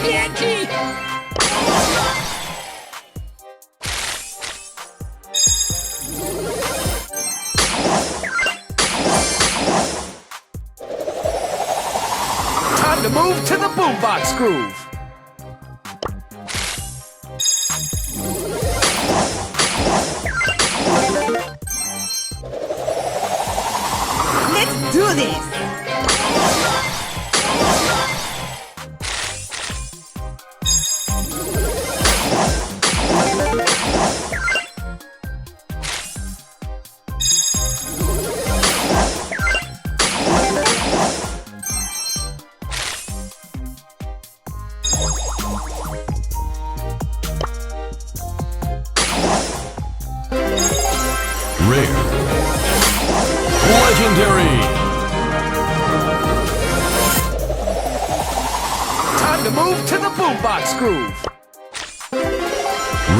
Yankee! Time to move to the boombox groove. Let's do this! Rare. Legendary. Time to move to the boombox groove.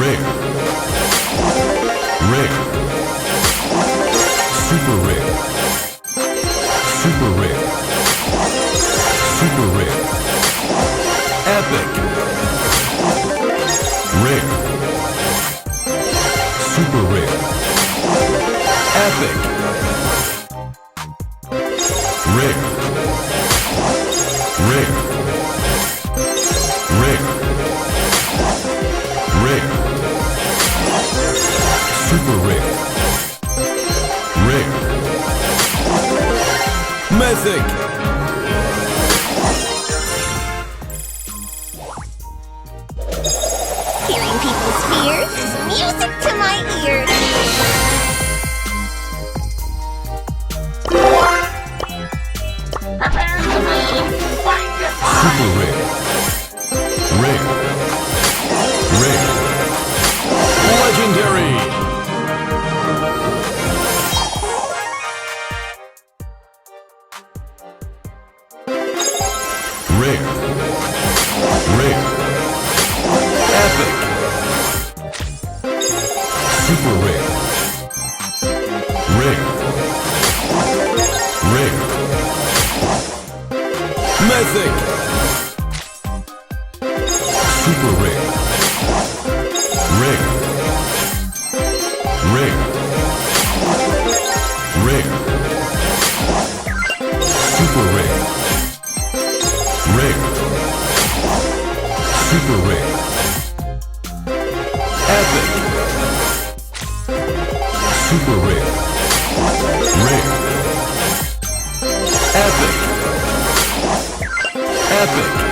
Rare. Rare. Super rare. Super rare. Super rare. Epic. Rare. Super rare. Epic. Rare. Rare. Rare. Rare. Super rare. Rare. Mythic. Hearing people's fears is music to my ears. Prepare to move. Fight your Super rare. Rare. Rare. Legendary. Rare. Rare. Epic. Super rare. Rare. Rare. Mythic. Super rare. Rare. Rare. Rare. Super rare. Rare. Super rare. Epic. Super rare. Rare. Epic. Epic.